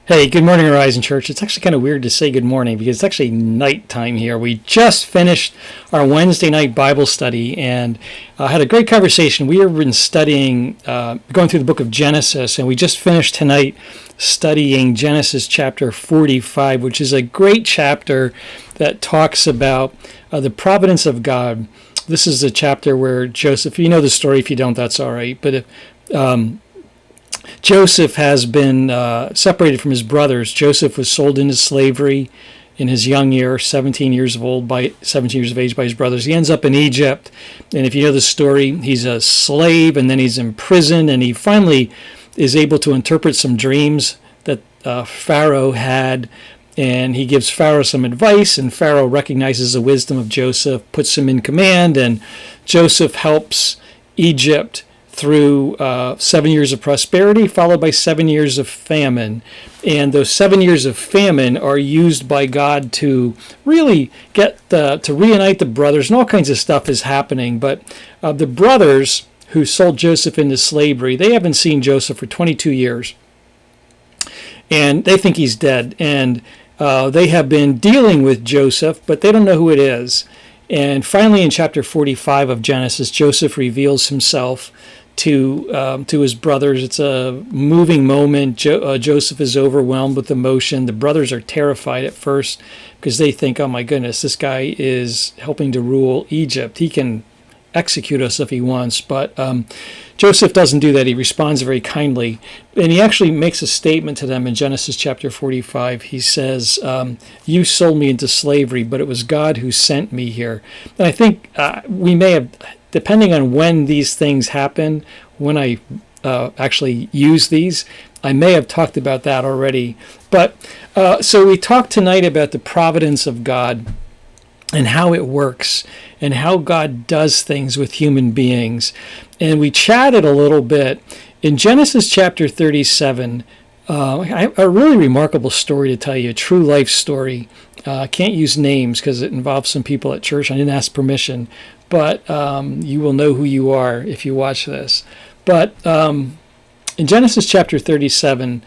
Hey, good morning, Horizon Church. It's actually kind of weird to say good morning because it's actually nighttime here. We just finished our Wednesday night Bible study and had a great conversation. We have been studying, going through the book of Genesis, and we just finished tonight studying Genesis chapter 45, which is a great chapter that talks about the providence of God. This is a chapter where Joseph, you know the story. If you don't, that's all right. But Joseph has been separated from his brothers. Joseph was sold into slavery in his young year, 17 years of age by his brothers. He ends up in Egypt, and if you know the story, he's a slave, and then he's imprisoned, and he finally is able to interpret some dreams that Pharaoh had, and he gives Pharaoh some advice, and Pharaoh recognizes the wisdom of Joseph, puts him in command, and Joseph helps Egypt through 7 years of prosperity, followed by 7 years of famine. And those 7 years of famine are used by God to really to reunite the brothers, and all kinds of stuff is happening. But the brothers who sold Joseph into slavery, they haven't seen Joseph for 22 years. And they think he's dead. And they have been dealing with Joseph, but they don't know who it is. And finally, in chapter 45 of Genesis, Joseph reveals himself to his brothers. It's a moving moment. Joseph is overwhelmed with emotion. The brothers are terrified at first because they think, oh my goodness, this guy is helping to rule Egypt. He can execute us if he wants. But Joseph doesn't do that. He responds very kindly. And he actually makes a statement to them in Genesis chapter 45. He says, you sold me into slavery, but it was God who sent me here. And I think we may have, depending on when these things happen, when I actually use these, I may have talked about that already. But so we talked tonight about the providence of God and how it works and how God does things with human beings. And we chatted a little bit. In Genesis chapter 37, a really remarkable story to tell you, a true life story. I can't use names because it involves some people at church. I didn't ask permission, but you will know who you are if you watch this. But in Genesis chapter 37,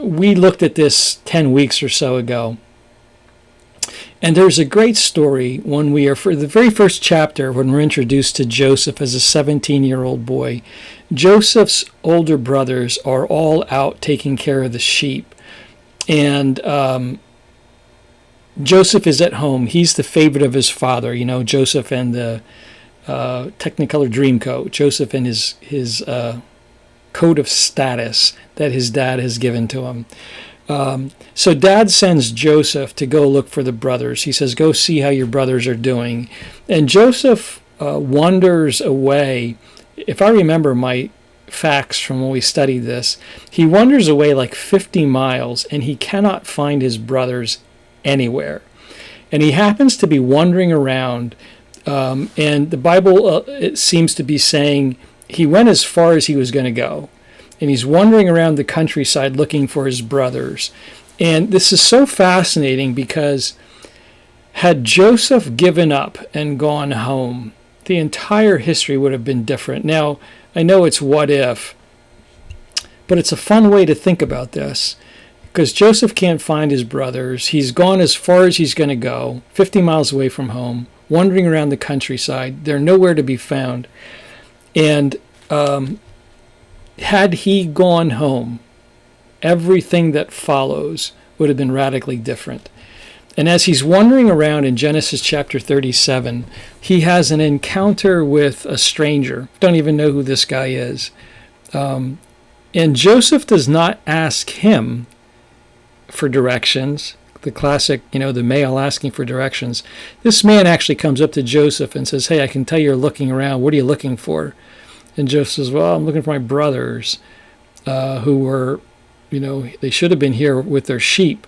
we looked at this 10 weeks or so ago. And there's a great story when we are, for the very first chapter, when we're introduced to Joseph as a 17-year-old boy. Joseph's older brothers are all out taking care of the sheep. And Joseph is at home. He's the favorite of his father. You know, Joseph and the Technicolor Dreamcoat. Joseph and his coat of status that his dad has given to him. So dad sends Joseph to go look for the brothers. He says, go see how your brothers are doing. And Joseph wanders away. If I remember my facts from when we studied this, he wanders away like 50 miles and he cannot find his brothers anywhere. And he happens to be wandering around, and the Bible it seems to be saying he went as far as he was going to go. And he's wandering around the countryside looking for his brothers. And this is so fascinating because had Joseph given up and gone home, the entire history would have been different. Now, I know it's what if, but it's a fun way to think about this because Joseph can't find his brothers. He's gone as far as he's going to go, 50 miles away from home, wandering around the countryside. They're nowhere to be found. And had he gone home, everything that follows would have been radically different. And as he's wandering around in Genesis chapter 37, he has an encounter with a stranger. Don't even know who this guy is. And Joseph does not ask him for directions. The classic, the male asking for directions. This man actually comes up to Joseph and says, hey, I can tell you're looking around. What are you looking for? And Joseph says, well, I'm looking for my brothers who were, they should have been here with their sheep.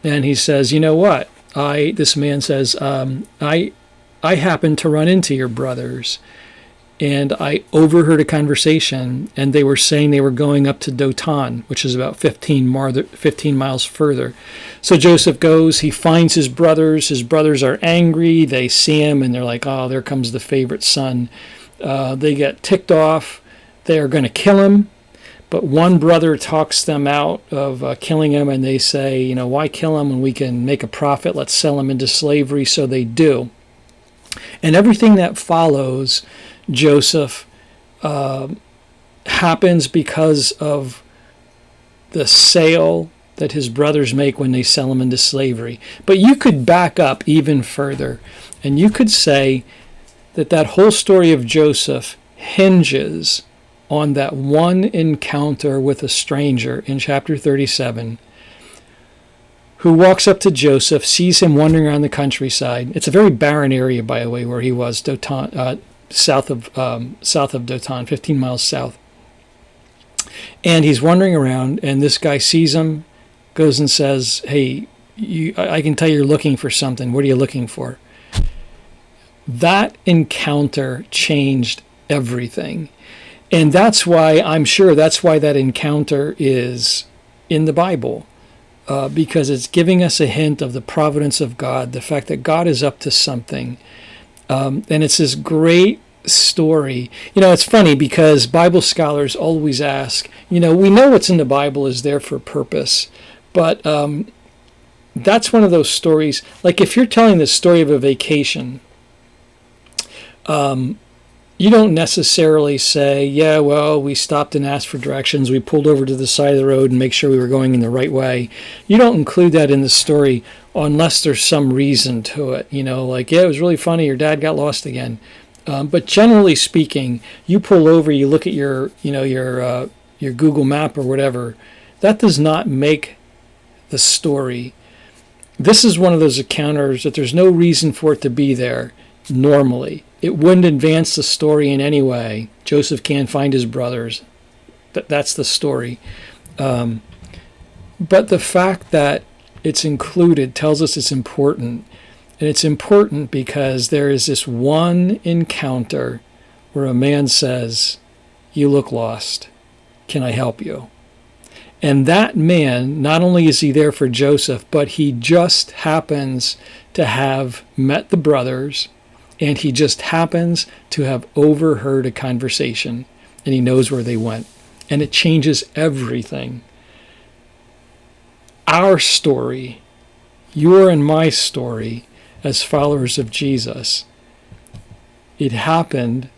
And he says, you know what? This man says, I happened to run into your brothers. And I overheard a conversation, and they were saying they were going up to Dothan, which is about 15 miles further. So Joseph goes, he finds his brothers. His brothers are angry. They see him, and they're like, oh, there comes the favorite son. They get ticked off. They are going to kill him. But one brother talks them out of killing him, and they say, why kill him when we can make a profit? Let's sell him into slavery. So they do. And everything that follows Joseph happens because of the sale that his brothers make when they sell him into slavery. But you could back up even further, and you could say that whole story of Joseph hinges on that one encounter with a stranger in chapter 37, who walks up to Joseph, sees him wandering around the countryside. It's a very barren area, by the way, where he was, Dothan, south of Dothan, 15 miles south. And he's wandering around, and this guy sees him, goes and says, hey, I can tell you're looking for something. What are you looking for? That encounter changed everything. And that's why that encounter is in the Bible, because it's giving us a hint of the providence of God, the fact that God is up to something. And it's this great story. It's funny because Bible scholars always ask, we know what's in the Bible is there for a purpose, but that's one of those stories. Like if you're telling the story of a vacation, you don't necessarily say, yeah, well, we stopped and asked for directions. We pulled over to the side of the road and make sure we were going in the right way. You don't include that in the story unless there's some reason to it. Like, yeah, it was really funny. Your dad got lost again. But generally speaking, you pull over, you look at your Google map or whatever. That does not make the story. This is one of those encounters that there's no reason for it to be there normally. It wouldn't advance the story in any way. Joseph can't find his brothers. That's the story. But the fact that it's included tells us it's important. And it's important because there is this one encounter where a man says, you look lost. Can I help you? And that man, not only is he there for Joseph, but he just happens to have met the brothers, and he just happens to have overheard a conversation, and he knows where they went. And it changes everything. Our story, your and my story, as followers of Jesus, it happened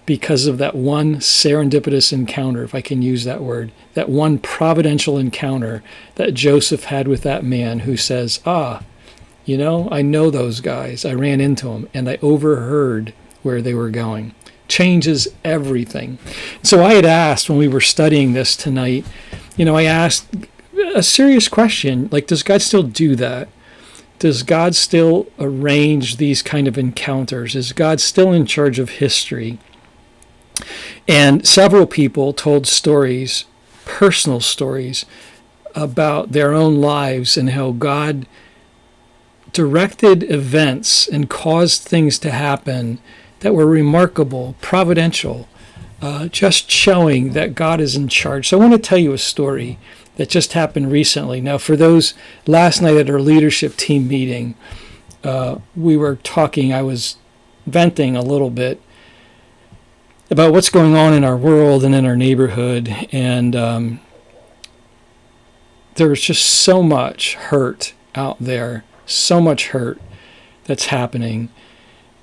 because of that one serendipitous encounter, if I can use that word, that one providential encounter that Joseph had with that man who says, I know those guys. I ran into them and I overheard where they were going. Changes everything. So I had asked when we were studying this tonight, I asked a serious question, like, does God still do that? Does God still arrange these kind of encounters? Is God still in charge of history? And several people told stories, personal stories, about their own lives and how God directed events and caused things to happen that were remarkable, providential, just showing that God is in charge. So I want to tell you a story that just happened recently. Now, for those, last night at our leadership team meeting, we were talking, I was venting a little bit about what's going on in our world and in our neighborhood, and there was just so much hurt out there, so much hurt that's happening.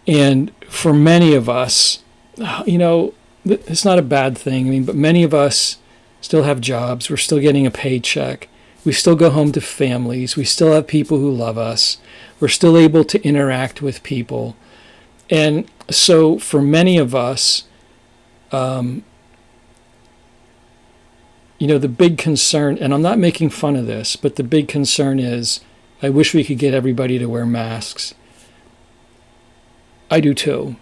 And for many of us, it's not a bad thing, but many of us still have jobs, we're still getting a paycheck, we still go home to families, we still have people who love us, we're still able to interact with people. And so for many of us, the big concern, and I'm not making fun of this, but the big concern is, I wish we could get everybody to wear masks. I do too.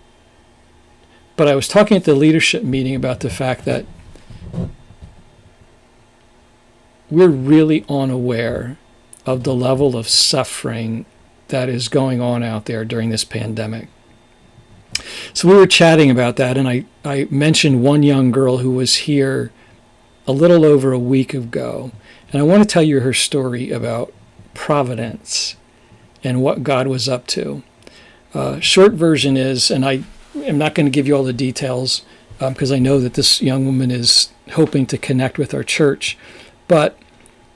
But I was talking at the leadership meeting about the fact that we're really unaware of the level of suffering that is going on out there during this pandemic. So we were chatting about that, and I mentioned one young girl who was here a little over a week ago. And I want to tell you her story about providence and what God was up to. Short version is, and I am not going to give you all the details, because I know that this young woman is hoping to connect with our church. But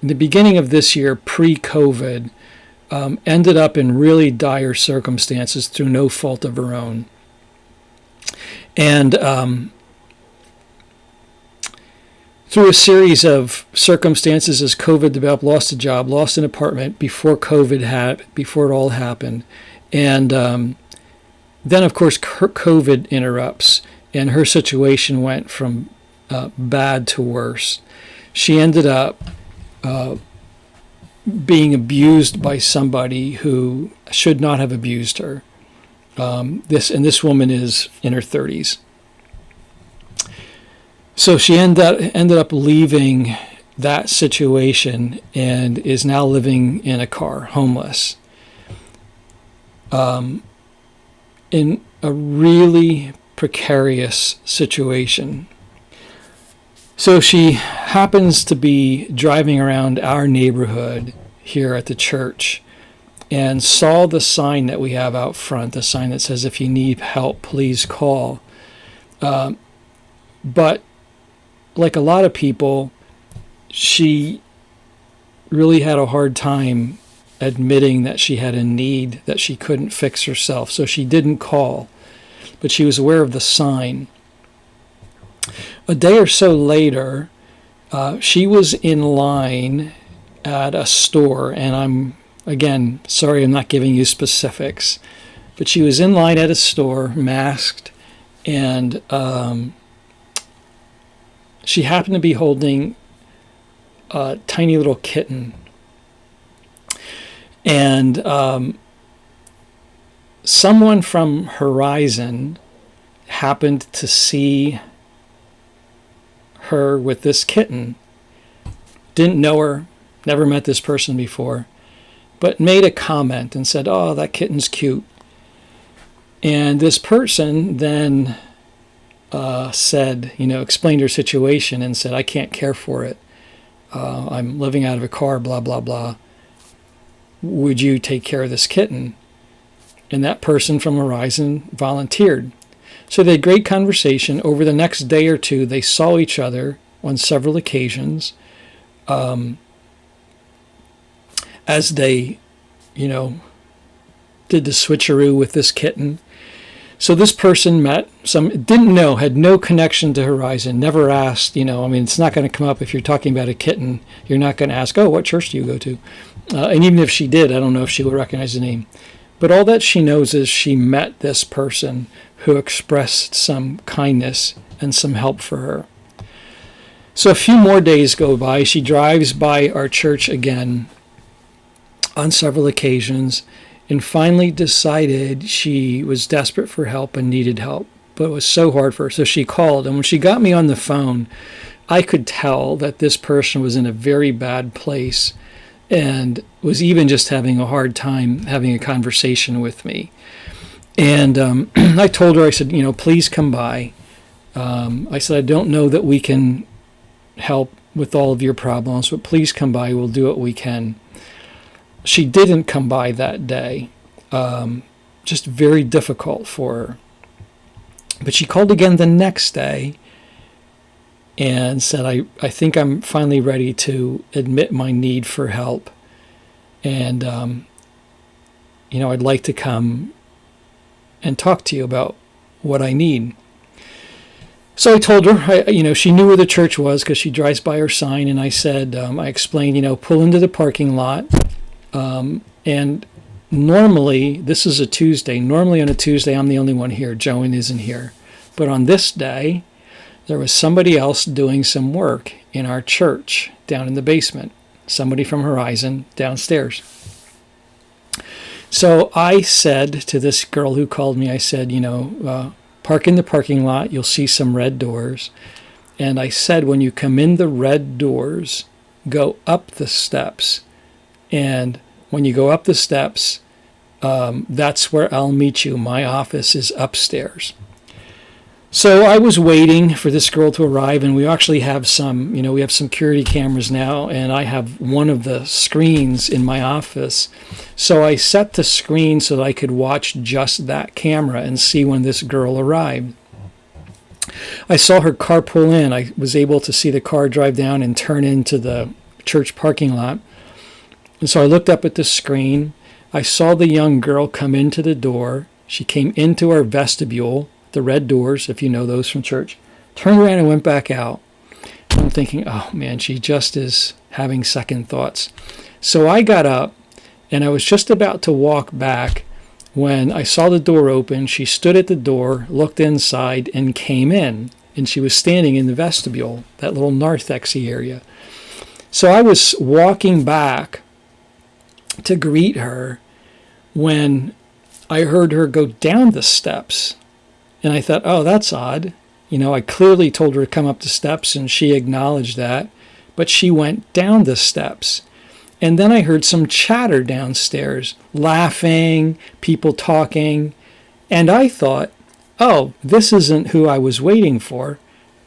in the beginning of this year, pre-COVID, ended up in really dire circumstances through no fault of her own. And through a series of circumstances as COVID developed, lost a job, lost an apartment before before it all happened. And then, of course, COVID interrupts, and her situation went from bad to worse. She ended up being abused by somebody who should not have abused her. This woman is in her 30s. So she ended up leaving that situation and is now living in a car, homeless, in a really precarious situation. So she happens to be driving around our neighborhood here at the church and saw the sign that we have out front, the sign that says, "If you need help, please call." But like a lot of people, she really had a hard time admitting that she had a need that she couldn't fix herself. So she didn't call, but she was aware of the sign. A day or so later, she was in line at a store, and I'm, again, sorry I'm not giving you specifics, but she was in line at a store, masked, and she happened to be holding a tiny little kitten. And someone from Horizon happened to see her with this kitten. Didn't know her, never met this person before, but made a comment and said, "Oh, that kitten's cute." And this person then said, explained her situation and said, "I can't care for it. I'm living out of a car, blah, blah, blah. Would you take care of this kitten?" And that person from Horizon volunteered. So they had great conversation. Over the next day or two, they saw each other on several occasions as they, did the switcheroo with this kitten. So this person met didn't know, had no connection to Horizon, never asked, it's not going to come up if you're talking about a kitten. You're not going to ask, "Oh, what church do you go to?" And even if she did, I don't know if she would recognize the name. But all that she knows is she met this person who expressed some kindness and some help for her. So a few more days go by. She drives by our church again on several occasions and finally decided she was desperate for help and needed help, but it was so hard for her. So she called, and when she got me on the phone, I could tell that this person was in a very bad place and was even just having a hard time having a conversation with me. And I told her, I said, "Please come by." I said, "I don't know that we can help with all of your problems, but please come by. We'll do what we can." She didn't come by that day. Just very difficult for her. But she called again the next day and said, I think I'm finally ready to admit my need for help. And, I'd like to come and talk to you about what I need. So I told her, she knew where the church was because she drives by her sign. And I said, I explained, pull into the parking lot. And normally, this is a Tuesday. Normally on a Tuesday, I'm the only one here. Joan isn't here. But on this day, there was somebody else doing some work in our church down in the basement. Somebody from Horizon downstairs. So I said to this girl who called me, I said, park in the parking lot. You'll see some red doors. And I said, when you come in the red doors, go up the steps. And when you go up the steps, that's where I'll meet you. My office is upstairs. So I was waiting for this girl to arrive, and we actually have some, we have security cameras now, and I have one of the screens in my office. So I set the screen so that I could watch just that camera and see when this girl arrived. I saw her car pull in. I was able to see the car drive down and turn into the church parking lot. And so I looked up at the screen. I saw the young girl come into the door. She came into our vestibule, the red doors, if you know those from church, turned around and went back out. I'm thinking, oh man, she just is having second thoughts. So I got up and I was just about to walk back when I saw the door open. She stood at the door, looked inside, and came in. And she was standing in the vestibule, that little narthexy area. So I was walking back to greet her when I heard her go down the steps. And I thought, oh, that's odd. You know, I clearly told her to come up the steps, and she acknowledged that. But she went down the steps. And then I heard some chatter downstairs, laughing, people talking. And I thought, oh, this isn't who I was waiting for.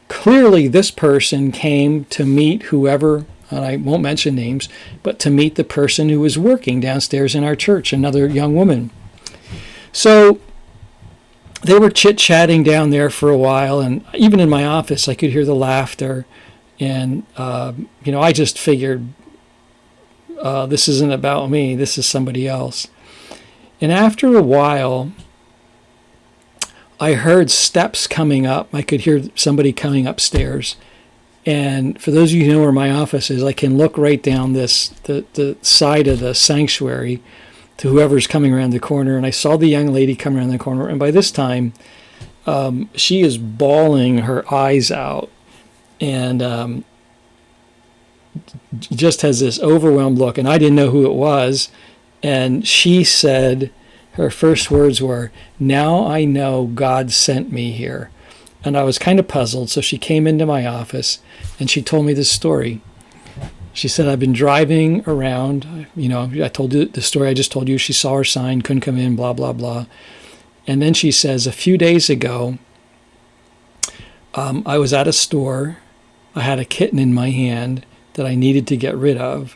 Clearly, this person came to meet whoever, and I won't mention names, but to meet the person who was working downstairs in our church, another young woman. So they were chit-chatting down there for a while, and even in my office, I could hear the laughter. And, I just figured, this isn't about me. This is somebody else. And after a while, I heard steps coming up. I could hear somebody coming upstairs. And for those of you who know where my office is, I can look right down the side of the sanctuary to whoever's coming around the corner. And I saw the young lady come around the corner. And by this time, she is bawling her eyes out. And just has this overwhelmed look, and I didn't know who it was. And she said, her first words were, "Now I know God sent me here." And I was kind of puzzled. So she came into my office and she told me this story. She said, I've been driving around, I told you the story I just told you. She saw her sign, couldn't come in, blah, blah, blah. And then she says, a few days ago, I was at a store. I had a kitten in my hand that I needed to get rid of.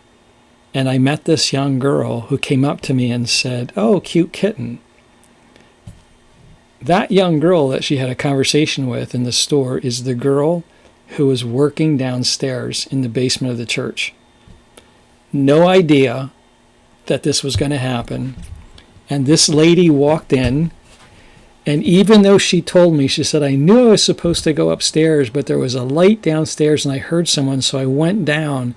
And I met this young girl who came up to me and said, "Oh, cute kitten." That young girl that she had a conversation with in the store is the girl who was working downstairs in the basement of the church. No idea that this was going to happen. And this lady walked in, and even though she told me, she said, I knew I was supposed to go upstairs, but there was a light downstairs and I heard someone, so I went down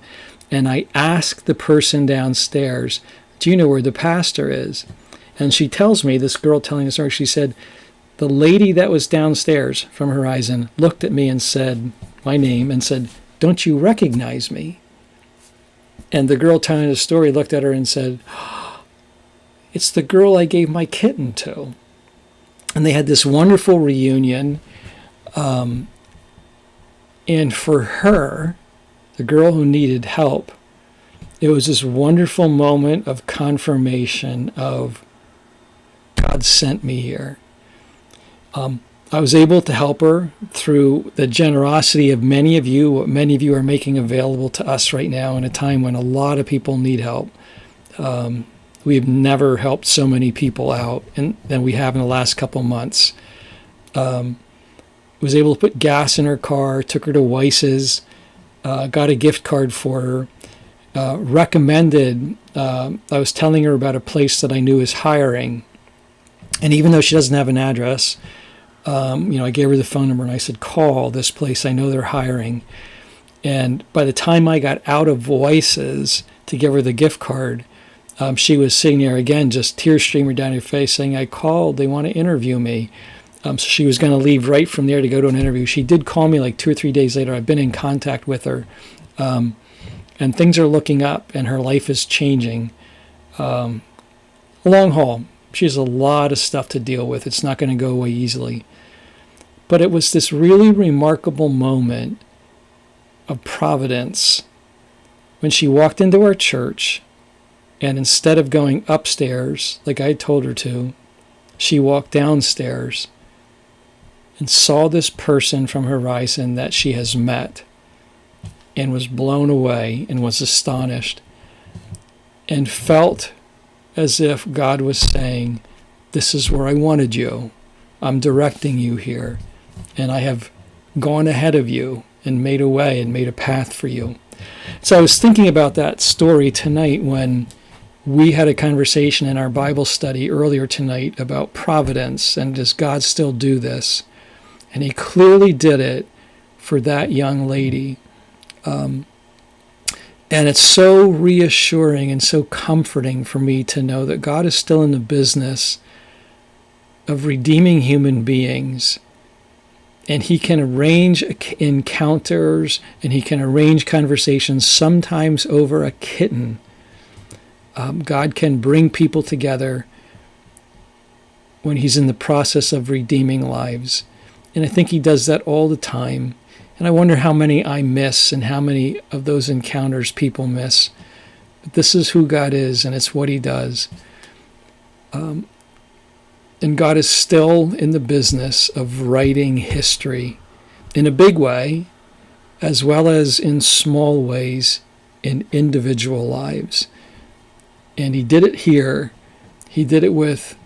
and I asked the person downstairs, do you know where the pastor is? And she tells me, this girl telling the story, she said, the lady that was downstairs from Horizon looked at me and said, my name, and said, don't you recognize me? And the girl telling the story looked at her and said, it's the girl I gave my kitten to. And they had this wonderful reunion. And for her, the girl who needed help, it was this wonderful moment of confirmation of God sent me here. I was able to help her through the generosity of many of you, what many of you are making available to us right now in a time when a lot of people need help. We've never helped so many people out than we have in the last couple months. Was able to put gas in her car, took her to Weiss's, got a gift card for her, recommended, I was telling her about a place that I knew is hiring. And even though she doesn't have an address, I gave her the phone number and I said, call this place. I know they're hiring. And by the time I got out of Weiss's to give her the gift card, she was sitting there again, just tears streaming down her face, saying, I called, they want to interview me. So she was going to leave right from there to go to an interview. She did call me like 2 or 3 days later. I've been in contact with her. And things are looking up and her life is changing. Long haul. She has a lot of stuff to deal with. It's not going to go away easily. But it was this really remarkable moment of providence when she walked into our church, and instead of going upstairs like I told her to, she walked downstairs and saw this person from Horizon that she has met and was blown away and was astonished and felt as if God was saying, this is where I wanted you. I'm directing you here. And I have gone ahead of you and made a way and made a path for you. So I was thinking about that story tonight when we had a conversation in our Bible study earlier tonight about providence and does God still do this? And he clearly did it for that young lady. And it's so reassuring and so comforting for me to know that God is still in the business of redeeming human beings. And he can arrange encounters and he can arrange conversations, sometimes over a kitten. God can bring people together when he's in the process of redeeming lives. And I think he does that all the time. And I wonder how many I miss and how many of those encounters people miss. But this is who God is, and it's what he does. And God is still in the business of writing history in a big way, as well as in small ways in individual lives. And he did it here. He did it with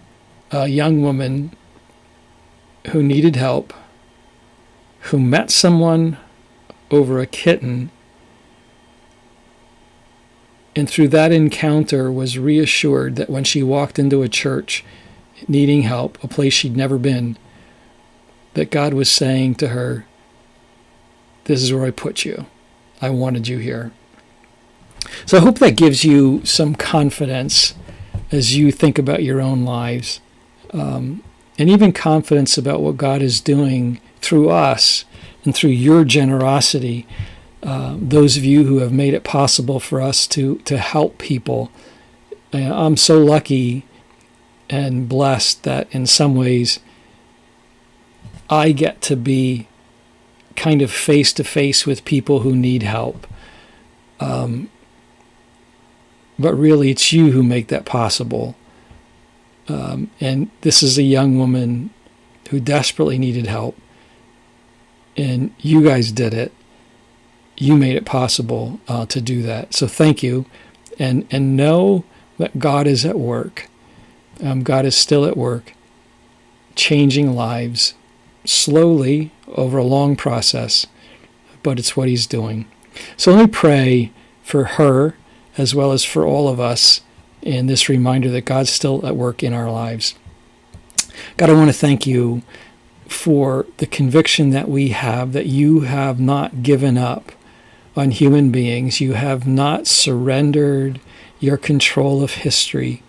a young woman who needed help, who met someone over a kitten, and through that encounter was reassured that when she walked into a church needing help, a place she'd never been, that God was saying to her, this is where I put you. I wanted you here. So I hope that gives you some confidence as you think about your own lives, and even confidence about what God is doing through us and through your generosity, those of you who have made it possible for us to help people. I'm so lucky and blessed that in some ways I get to be kind of face to face with people who need help. But really it's you who make that possible. And this is a young woman who desperately needed help. And you guys did it. You made it possible to do that. So thank you. And know that God is at work. God is still at work, changing lives slowly over a long process, but it's what he's doing. So let me pray for her as well as for all of us in this reminder that God's still at work in our lives. God, I want to thank you for the conviction that we have that you have not given up on human beings. You have not surrendered your control of history.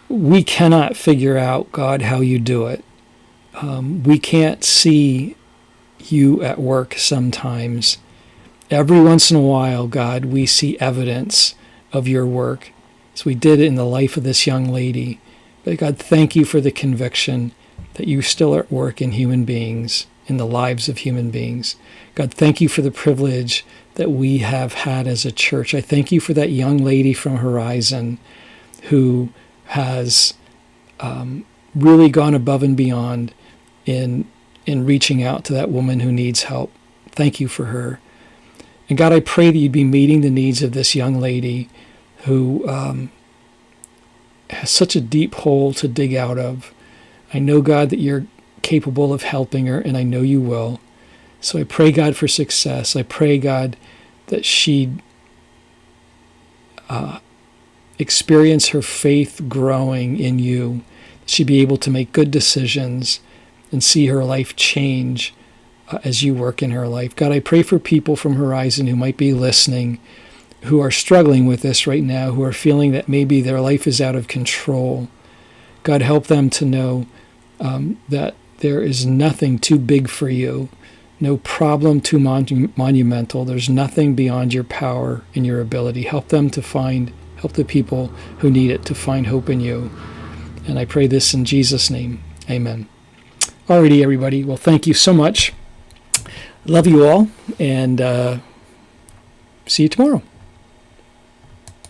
We cannot figure out, God, how you do it. We can't see you at work sometimes. Every once in a while, God, we see evidence of your work, as we did in the life of this young lady. But God, thank you for the conviction that you still are at work in human beings, in the lives of human beings. God, thank you for the privilege that we have had as a church. I thank you for that young lady from Horizon who has really gone above and beyond in reaching out to that woman who needs help. Thank you for her. And God, I pray that you'd be meeting the needs of this young lady who has such a deep hole to dig out of. I know, God, that you're capable of helping her, and I know you will. So I pray, God, for success. I pray, God, that she'd experience her faith growing in you. She'd be able to make good decisions and see her life change as you work in her life. God, I pray for people from Horizon who might be listening, who are struggling with this right now, who are feeling that maybe their life is out of control. God, help them to know that there is nothing too big for you, no problem too monumental. There's nothing beyond your power and your ability. Help them to help the people who need it to find hope in you. And I pray this in Jesus' name. Amen. Alrighty, everybody. Well, thank you so much. Love you all, and see you tomorrow.